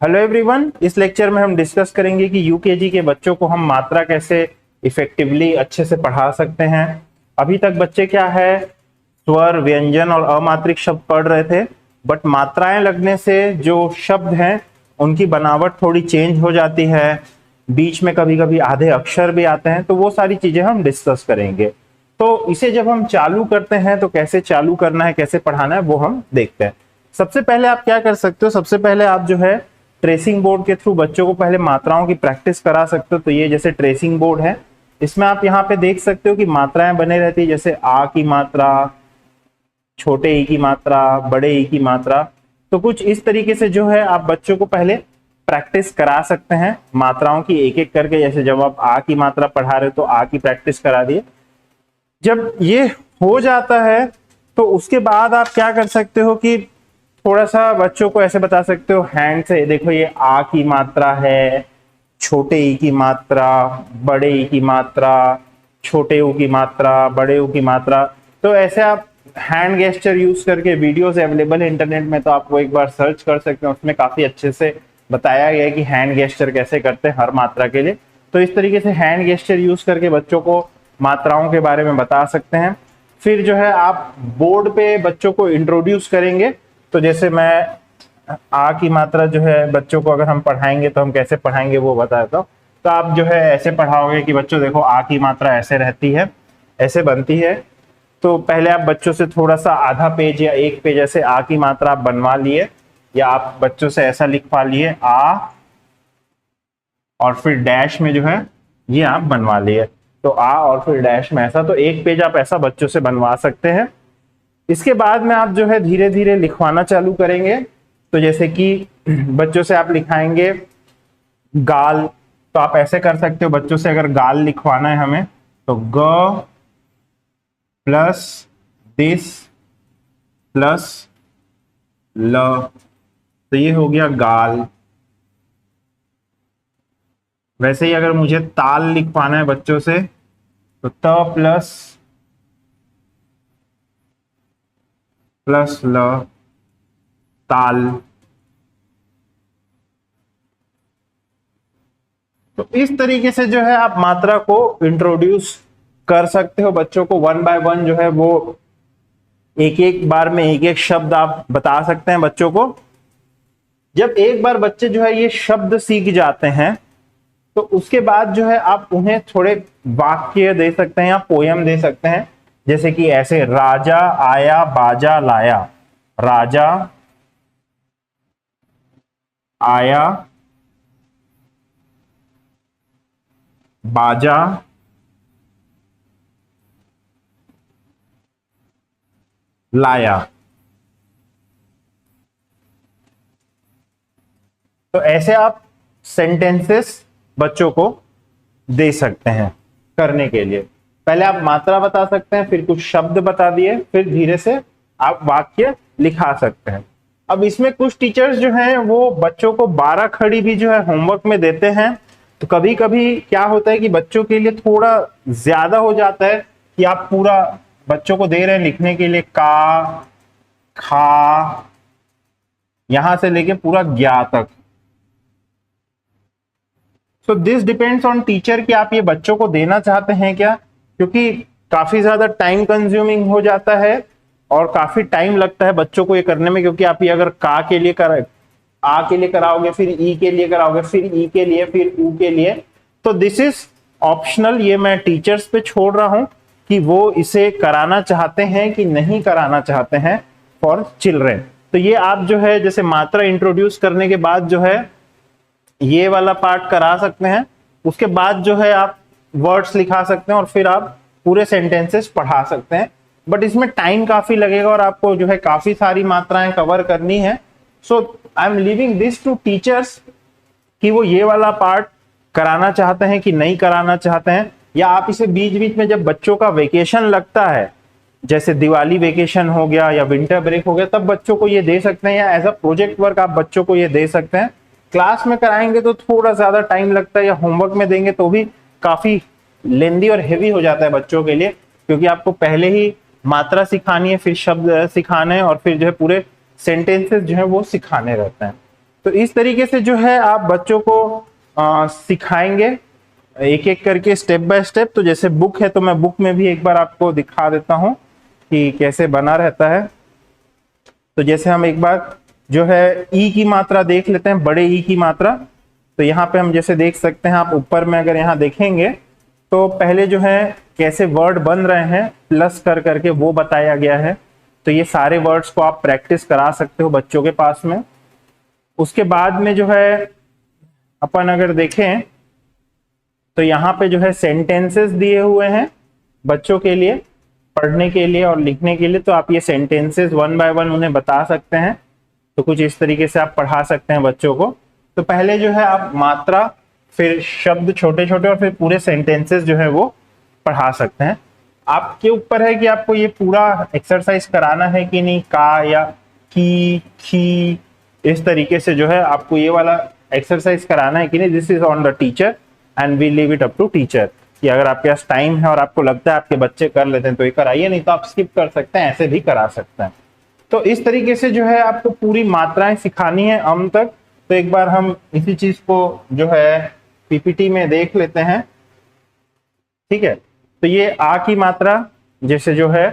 Hello everyone, इस lecture में हम डिस्कस करेंगे कि यूकेजी के बच्चों को हम मात्रा कैसे इफेक्टिवली अच्छे से पढ़ा सकते हैं। अभी तक बच्चे क्या है, स्वर, व्यंजन और अमात्रिक शब्द पढ़ रहे थे, बट मात्राएं लगने से जो शब्द हैं उनकी बनावट थोड़ी चेंज हो जाती है। बीच में कभी कभी आधे अक्षर भी आते हैं, तो वो सारी चीजें हम डिस्कस करेंगे। तो इसे जब हम चालू करते हैं तो कैसे चालू करना है, कैसे पढ़ाना है, वो हम देखते हैं। सबसे पहले आप क्या कर सकते हो, सबसे पहले आप जो है ट्रेसिंग बोर्ड के थ्रू बच्चों को पहले मात्राओं की प्रैक्टिस करा सकते हो। तो ये जैसे ट्रेसिंग बोर्ड है, इसमें आप यहाँ पे देख सकते हो कि मात्राएं बने रहती है, जैसे आ की मात्रा, छोटे ई की मात्रा, बड़े ई की मात्रा। तो कुछ इस तरीके से जो है आप बच्चों को पहले प्रैक्टिस करा सकते हैं मात्राओं की एक एक करके। जैसे जब आप आ की मात्रा पढ़ा रहे हो तो आ की प्रैक्टिस करा दिए। जब ये हो जाता है तो उसके बाद आप क्या कर सकते हो कि थोड़ा सा बच्चों को ऐसे बता सकते हो हैंड से, देखो ये आ की मात्रा है, छोटे ई की मात्रा, बड़े ई की मात्रा, छोटे ऊ की मात्रा, बड़े ऊ की मात्रा। तो ऐसे आप हैंड गेस्चर यूज करके, वीडियोस अवेलेबल है इंटरनेट में, तो आपको एक बार सर्च कर सकते हैं, उसमें काफी अच्छे से बताया गया है कि हैंड गेस्चर कैसे करते हैं हर मात्रा के लिए। तो इस तरीके से हैंड गेस्चर यूज करके बच्चों को मात्राओं के बारे में बता सकते हैं। फिर जो है आप बोर्ड पे बच्चों को इंट्रोड्यूस करेंगे। तो जैसे मैं आ की मात्रा जो है बच्चों को अगर हम पढ़ाएंगे तो हम कैसे पढ़ाएंगे वो बताता हूँ। तो आप जो है ऐसे पढ़ाओगे कि बच्चों देखो आ की मात्रा ऐसे रहती है, ऐसे बनती है। तो पहले आप बच्चों से थोड़ा सा आधा पेज या एक पेज ऐसे आ की मात्रा आप बनवा लिए, या आप बच्चों से ऐसा लिखवा लिए आ, और फिर डैश में जो है ये आप बनवा लिए। तो आ और फिर डैश में ऐसा, तो एक पेज आप ऐसा बच्चों से बनवा सकते हैं। इसके बाद में आप जो है धीरे धीरे लिखवाना चालू करेंगे। तो जैसे कि बच्चों से आप लिखाएंगे गाल, तो आप ऐसे कर सकते हो बच्चों से, अगर गाल लिखवाना है हमें तो ग प्लस दिस प्लस ल, तो ये हो गया गाल। वैसे ही अगर मुझे ताल लिखवाना है बच्चों से तो त प्लस प्लस ल, ताल। तो इस तरीके से जो है आप मात्रा को इंट्रोड्यूस कर सकते हो बच्चों को। वन बाय वन जो है वो एक एक बार में एक एक शब्द आप बता सकते हैं बच्चों को। जब एक बार बच्चे जो है ये शब्द सीख जाते हैं तो उसके बाद जो है आप उन्हें थोड़े वाक्य दे सकते हैं या पोयम दे सकते हैं। जैसे कि ऐसे, राजा आया बाजा लाया, राजा आया बाजा लाया। तो ऐसे आप सेंटेंसेस बच्चों को दे सकते हैं करने के लिए। पहले आप मात्रा बता सकते हैं, फिर कुछ शब्द बता दिए, फिर धीरे से आप वाक्य लिखा सकते हैं। अब इसमें कुछ टीचर्स जो हैं वो बच्चों को 12 खड़ी भी जो है होमवर्क में देते हैं। तो कभी कभी क्या होता है कि बच्चों के लिए थोड़ा ज्यादा हो जाता है कि आप पूरा बच्चों को दे रहे हैं लिखने के लिए का, खा, यहां से लेके पूरा ज्ञा तक। So this depends on teacher कि आप ये बच्चों को देना चाहते हैं क्या, क्योंकि काफी ज्यादा टाइम कंज्यूमिंग हो जाता है और काफी टाइम लगता है बच्चों को ये करने में। क्योंकि आप ये अगर का के लिए आ के लिए कराओगे, फिर ई के लिए कराओगे, फिर ई के लिए, फिर ऊ के लिए, तो दिस इज ऑप्शनल। ये मैं टीचर्स पे छोड़ रहा हूं कि वो इसे कराना चाहते हैं कि नहीं कराना चाहते हैं फॉर चिल्ड्रेन। तो ये आप जो है जैसे मात्रा इंट्रोड्यूस करने के बाद जो है ये वाला पार्ट करा सकते हैं। उसके बाद जो है आप वर्ड्स लिखा सकते हैं और फिर आप पूरे सेंटेंसेस पढ़ा सकते हैं। बट इसमें टाइम काफी लगेगा और आपको जो है काफी सारी मात्राएं कवर करनी है। So I am leaving this to teachers कि वो ये वाला पार्ट कराना चाहते हैं कि नहीं कराना चाहते हैं। या आप इसे बीच बीच में जब बच्चों का वेकेशन लगता है, जैसे दिवाली वेकेशन हो गया या विंटर ब्रेक हो गया, तब बच्चों को ये दे सकते हैं। या एज अ प्रोजेक्ट वर्क आप बच्चों को ये दे सकते हैं। क्लास में कराएंगे तो थोड़ा ज्यादा टाइम लगता है, या होमवर्क में देंगे तो भी काफी लेंदी और हेवी हो जाता है बच्चों के लिए, क्योंकि आपको पहले ही मात्रा सिखानी है, फिर शब्द सिखाने हैं और फिर जो है पूरे सेंटेंसेस जो है वो सिखाने रहते हैं। तो इस तरीके से जो है आप बच्चों को सिखाएंगे एक एक करके स्टेप बाय स्टेप। तो जैसे बुक है तो मैं बुक में भी एक बार आपको दिखा देता हूं कि कैसे बना रहता है। तो जैसे हम एक बार जो है ई की मात्रा देख लेते हैं, बड़े ई की मात्रा। तो यहाँ पे हम जैसे देख सकते हैं, आप ऊपर में अगर यहाँ देखेंगे तो पहले जो है कैसे वर्ड बन रहे हैं प्लस कर करके वो बताया गया है। तो ये सारे वर्ड्स को आप प्रैक्टिस करा सकते हो बच्चों के पास में। उसके बाद में जो है अपन अगर देखें तो यहाँ पे जो है सेंटेंसेस दिए हुए हैं बच्चों के लिए पढ़ने के लिए और लिखने के लिए। तो आप ये सेंटेंसेस वन बाय वन उन्हें बता सकते हैं। तो कुछ इस तरीके से आप पढ़ा सकते हैं बच्चों को। तो पहले जो है आप मात्रा, फिर शब्द छोटे छोटे और फिर पूरे सेंटेंसेस जो है वो पढ़ा सकते हैं। आपके ऊपर है कि आपको ये पूरा एक्सरसाइज कराना है कि नहीं, का या की, खी, इस तरीके से जो है आपको ये वाला एक्सरसाइज कराना है कि नहीं। This is on the teacher and we leave it up to teacher कि अगर आपके पास टाइम है और आपको लगता है आपके बच्चे कर लेते हैं तो ये कराइए, नहीं तो आप स्किप कर सकते हैं, ऐसे भी करा सकते हैं। तो इस तरीके से जो है आपको पूरी मात्राएं सिखानी है अम तक। तो एक बार हम इसी चीज को जो है पीपीटी में देख लेते हैं। ठीक है, तो ये आ की मात्रा जैसे जो है,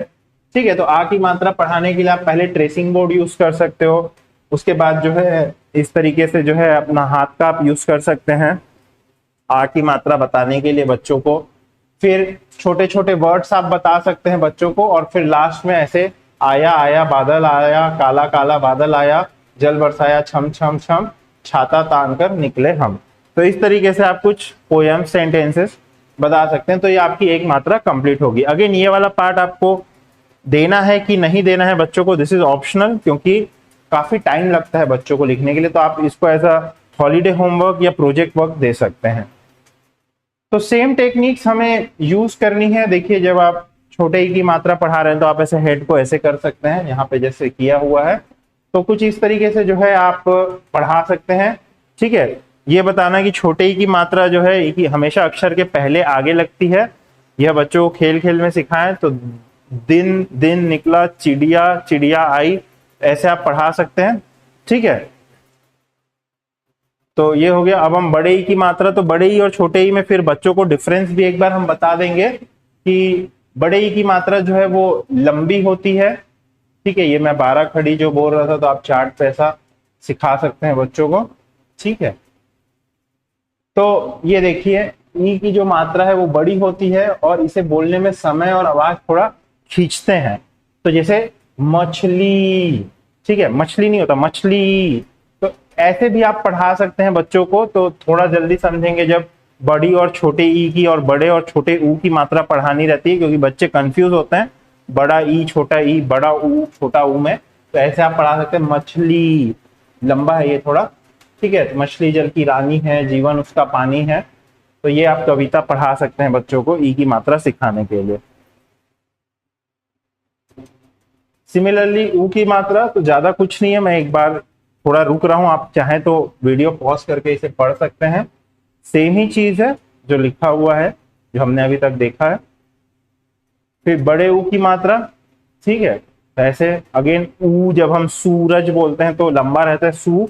ठीक है, तो आ की मात्रा पढ़ाने के लिए आप पहले ट्रेसिंग बोर्ड यूज कर सकते हो। उसके बाद जो है इस तरीके से जो है अपना हाथ का आप यूज कर सकते हैं आ की मात्रा बताने के लिए बच्चों को। फिर छोटे छोटे वर्ड्स आप बता सकते हैं बच्चों को। और फिर लास्ट में ऐसे आया आया बादल आया, काला काला बादल आया, जल बरसाया छम छम छम, छाता तान कर निकले हम। तो इस तरीके से आप कुछ पोयम सेंटेंसेस बता सकते हैं। तो ये आपकी एक मात्रा कंप्लीट होगी। अगेन ये वाला पार्ट आपको देना है कि नहीं देना है बच्चों को, दिस इज ऑप्शनल, क्योंकि काफी टाइम लगता है बच्चों को लिखने के लिए। तो आप इसको एज अ हॉलीडे होमवर्क या प्रोजेक्ट वर्क दे सकते हैं। तो सेम टेक्निक्स हमें यूज करनी है। देखिए, जब आप छोटे ई की मात्रा पढ़ा रहे हैं तो आप ऐसे हेड को ऐसे कर सकते हैं, यहाँ पे जैसे किया हुआ है। तो कुछ इस तरीके से जो है आप पढ़ा सकते हैं। ठीक है, ये बताना कि छोटे ई की मात्रा जो है ई हमेशा अक्षर के पहले आगे लगती है। यह बच्चों को खेल खेल में सिखाएं। तो दिन दिन निकला, चिड़िया चिड़िया आई, ऐसे आप पढ़ा सकते हैं। ठीक है, तो ये हो गया। अब हम बड़े ई की मात्रा, तो बड़े ई और छोटे ई में फिर बच्चों को डिफरेंस भी एक बार हम बता देंगे कि बड़े ई की मात्रा जो है वो लंबी होती है। ठीक है, ये मैं 12 खड़ी जो बोल रहा था, तो आप चार्ट पे ऐसा सिखा सकते हैं बच्चों को। ठीक है, तो ये देखिए ई की जो मात्रा है वो बड़ी होती है और इसे बोलने में समय और आवाज थोड़ा खींचते हैं। तो जैसे मछली, ठीक है, मछली नहीं होता, मछली। तो ऐसे भी आप पढ़ा सकते हैं बच्चों को। तो थोड़ा जल्दी समझेंगे जब बड़ी और छोटे ई की और बड़े और छोटे ऊ की मात्रा पढ़ानी रहती है, क्योंकि बच्चे कंफ्यूज होते हैं बड़ा ई छोटा ई, बड़ा ऊ छोटा ऊ में। तो ऐसे आप पढ़ा सकते हैं, मछली, लंबा है ये थोड़ा। ठीक है, तो मछली जल की रानी है, जीवन उसका पानी है। तो ये आप कविता पढ़ा सकते हैं बच्चों को ई की मात्रा सिखाने के लिए। सिमिलरली ऊ की मात्रा, तो ज्यादा कुछ नहीं है, मैं एक बार थोड़ा रुक रहा हूं, आप चाहें तो वीडियो पॉज करके इसे पढ़ सकते हैं। सेम ही चीज है जो लिखा हुआ है, जो हमने अभी तक देखा है। फिर बड़े ऊ की मात्रा, ठीक है, ऐसे अगेन ऊ जब हम सूरज बोलते हैं तो लंबा रहता है सू,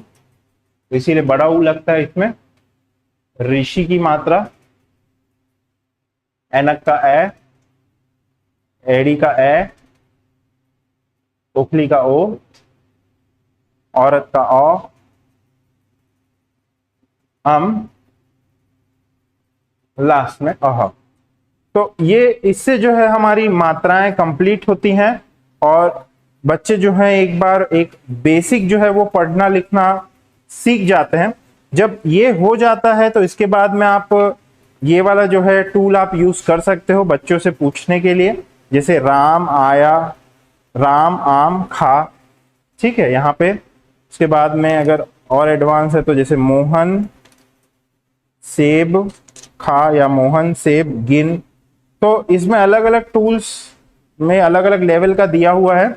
तो इसीलिए बड़ा ऊ लगता है इसमें। ऋषि की मात्रा, ऐनक का ए, एड़ी का ए, ओखली का ओ, औरत का औ, लास्ट में अह। तो ये इससे जो है हमारी मात्राएं कंप्लीट होती हैं और बच्चे जो है एक बार एक बेसिक जो है वो पढ़ना लिखना सीख जाते हैं। जब ये हो जाता है तो इसके बाद में आप ये वाला जो है टूल आप यूज कर सकते हो बच्चों से पूछने के लिए। जैसे राम आया, राम आम खा, ठीक है, यहाँ पे। उसके बाद में अगर और एडवांस है तो जैसे मोहन सेब खा या मोहन सेब गिन। तो इसमें अलग अलग टूल्स में अलग अलग लेवल का दिया हुआ है।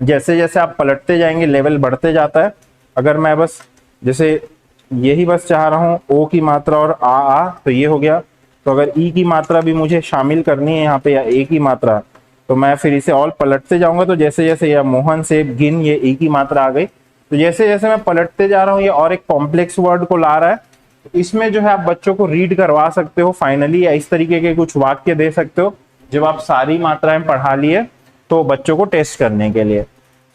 जैसे जैसे आप पलटते जाएंगे लेवल बढ़ते जाता है। अगर मैं बस जैसे यही बस चाह रहा हूँ ओ की मात्रा और आ, तो ये हो गया। तो अगर ई की मात्रा भी मुझे शामिल करनी है यहाँ पे या ए की मात्रा, तो मैं फिर इसे ऑल पलटते जाऊंगा। तो जैसे जैसे यह मोहन सेब गिन, ये ई की मात्रा आ गई। तो जैसे जैसे मैं पलटते जा रहा हूँ ये और एक कॉम्प्लेक्स वर्ड को ला रहा है। इसमें जो है आप बच्चों को रीड करवा सकते हो फाइनली, या इस तरीके के कुछ वाक्य दे सकते हो जब आप सारी मात्राएं पढ़ा लिए तो बच्चों को टेस्ट करने के लिए।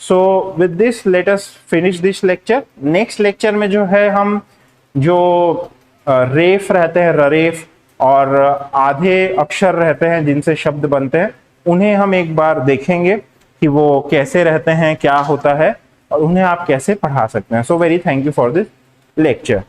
So with this let us finish this lecture. Next lecture में जो है हम जो रेफ रहते हैं, ररेफ और आधे अक्षर रहते हैं जिनसे शब्द बनते हैं, उन्हें हम एक बार देखेंगे कि वो कैसे रहते हैं, क्या होता है और उन्हें आप कैसे पढ़ा सकते हैं। So very thank you for this lecture.